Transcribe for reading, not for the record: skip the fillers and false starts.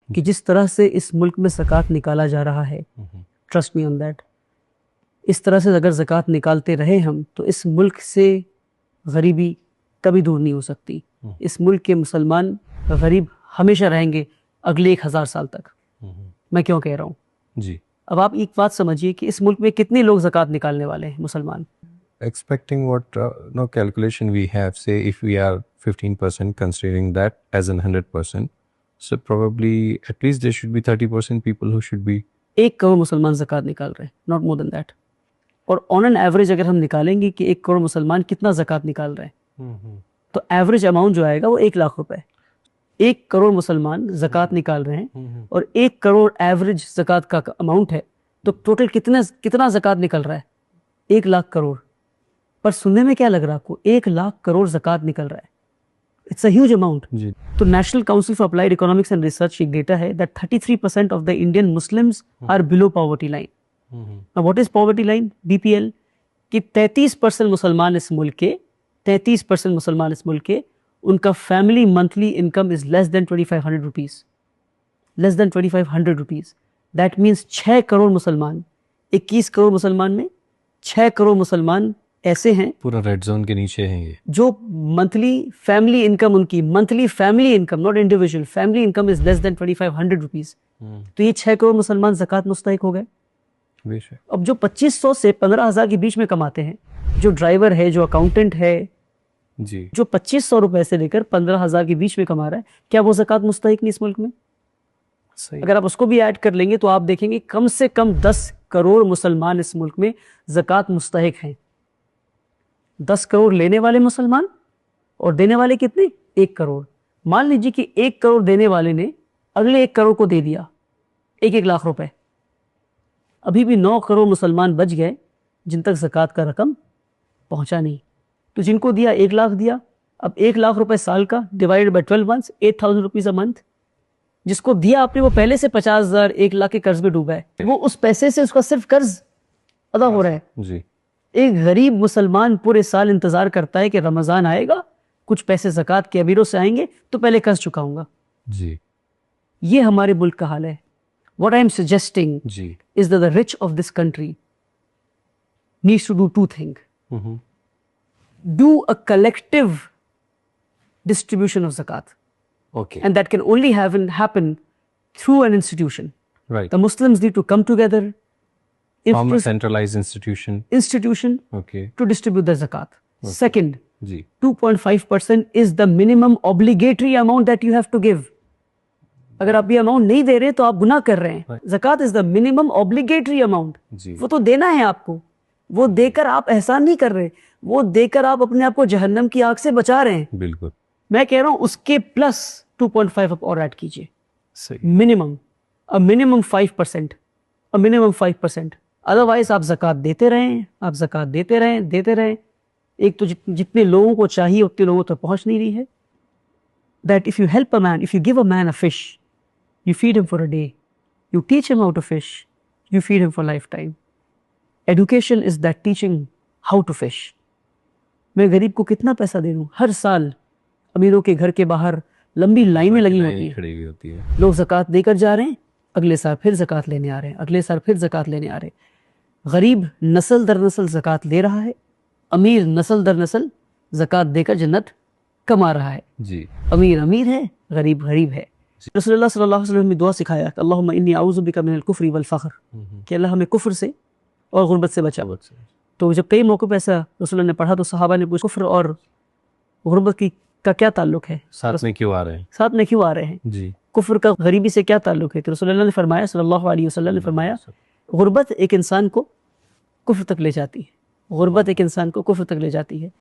کہ جس طرح سے اس ملک میں زکوٰۃ نکالا جا رہا ہے، ٹرسٹ می آن دیٹ، اس طرح سے اگر زکوٰۃ نکالتے رہے ہم تو اس ملک سے غریبی کبھی دور نہیں ہو سکتی. اس ملک کے مسلمان غریب ہمیشہ رہیں گے اگلے 1000 سال تک. میں کیوں کہہ رہا ہوں جی. اب آپ ایک بات سمجھیے کہ اس ملک میں کتنے لوگ زکوٰۃ نکالنے والے ہیں مسلمان. Expecting what no calculation we have, say if we are 15% considering that as an 100%, so probably at least there should be 30% people who should be. 1 crore مسلمان زکوٰۃ نکال رہے ہیں, not more than that. اور آن این ایوریج اگر ہم نکالیں گے کہ 1 کروڑ مسلمان کتنا زکوٰۃ نکال رہے ہیں تو ایوریج اماؤنٹ جو آئے گا وہ 1 لاکھ روپے. 1 کروڑ مسلمان زکوٰۃ نکال رہے ہیں اور 1 کروڑ ایوریج زکوٰۃ کا اماؤنٹ ہے تو ٹوٹل کتنا زکوٰۃ نکل رہا ہے؟ 1 لاکھ کروڑ. پر سننے میں کیا لگ رہا ہے آپ کو؟ 1 لاکھ کروڑ زکوٰۃ نکل رہا ہے. It's a huge amount. تو National Council for Applied Economics and Research ایک ڈیٹا ہے that 33% of the Indian Muslims are below poverty line. What is poverty line? BPL. کہ 33% مسلمان اس ملک کے 33% مسلمان اس ملک کے ان کا family monthly income is less than 2500 rupees. Less than 2500 rupees. That means 6 crore مسلمان، 21 کروڑ مسلمان میں 6 کروڑ مسلمان ایسے ہیں پورا ریڈ زون کے نیچے ہیں یہ، جو منتھلی فیملی انکم، ان کی monthly family income not individual, family income is less than 2500 rupees. تو یہ 6 کروڑ مسلمان زکوٰۃ مستحق ہو گئے. اب جو 2500 سے 15,000 کے بیچ میں کماتے ہیں، جو ڈرائیور ہے، جو اکاؤنٹنٹ ہے جی، جو 2500 روپے سے لے کر 15,000 کے بیچ میں کما رہا ہے، کیا وہ زکوٰۃ مستحق نہیں اس ملک میں؟ اگر آپ اس کو بھی ایڈ کر لیں گے تو آپ دیکھیں گے کم سے کم 10 کروڑ مسلمان اس ملک میں زکوٰۃ مستحق ہیں. 10 کروڑ لینے والے مسلمان اور دینے والے کتنے؟ 1 کروڑ. مان لیجیے کہ 1 کروڑ دینے والے نے اگلے 1 کروڑ کو دے دیا 1 لاکھ روپے. ابھی بھی 9 کروڑ مسلمان بچ گئے جن تک زکوٰۃ کا رقم پہنچا نہیں. تو جن کو دیا 1 لاکھ دیا، اب 1 لاکھ روپے سال کا divide by 12 months 8000 rupees a month. جس کو دیا آپ نے وہ پہلے سے 50,000 1 لاکھ کے قرض میں ڈوبا ہے، وہ اس پیسے سے اس کا صرف قرض ادا ہو رہا ہے. جی. ایک غریب مسلمان پورے سال انتظار کرتا ہے کہ رمضان آئے گا، کچھ پیسے زکوٰۃ کے امیروں سے آئیں گے تو پہلے قرض چکاؤں گا. جی. یہ ہمارے ملک کا حال ہے. What I am suggesting is that the rich of this country needs to do 2 things. Do a collective distribution of zakat. Okay. And that can only happen through an institution. Right. The Muslims need to come together. Form a centralized institution. Okay. To distribute the zakat. Okay. Second, Ji. 2.5% is the minimum obligatory amount that you have to give. اگر آپ یہ amount نہیں دے رہے تو آپ گناہ کر رہے ہیں. زکوٰۃ از دا منیمم obligatory amount. وہ تو دینا ہے آپ کو. وہ دے کر آپ احسان نہیں کر رہے، وہ دے کر آپ اپنے آپ کو جہنم کی آگ سے بچا رہے ہیں. بالکل. میں کہہ رہا ہوں اس کے پلس 2.5 آپ اور ایڈ کیجیے. منیمم 5%. ادروائز آپ زکوٰۃ دیتے رہیں، آپ زکوٰۃ دیتے رہیں. ایک تو جتنے لوگوں کو چاہیے اتنے لوگوں تک پہنچ نہیں رہی ہے. That if you help a man, if you give a man a fish, you feed him for a day. You teach him how to fish, you feed him for lifetime. Education is that teaching how to fish. میں غریب کو کتنا پیسہ دے دوں؟ ہر سال امیروں کے گھر کے باہر لمبی لائنیں لگی ہوتی ہیں. لوگ زکوٰۃ دے کر جا رہے ہیں، اگلے سال پھر زکوٰۃ لینے آ رہے ہیں، اگلے سال پھر زکوٰۃ لینے آ رہے ہیں. غریب نسل در نسل زکوٰۃ لے رہا ہے، امیر نسل در نسل زکوٰۃ دے کر جنت کما رہا ہے. جی. امیر ہے، غریب ہے. رسول اللہ صلی اللہ علیہ وسلم نے دعا سکھایا کہ اللہم انی اعوذ بک من الکفر والفقر، کہ اللہ ہمیں کفر سے اور غربت سے بچا. تو جب کئی موقع پہ ایسا رسول اللہ نے پڑھا تو صحابہ نے پوچھا کفر اور غربت کا کیا تعلق ہے؟ ساتھ میں کیوں آ رہے ہیں؟ جی. کفر کا غریبی سے کیا تعلق ہے؟ کہ رسول اللہ نے فرمایا صلی اللہ علیہ وسلم نے فرمایا غربت ایک انسان کو کفر تک لے جاتی ہے. غربت ایک انسان کو کفر تک لے جاتی ہے.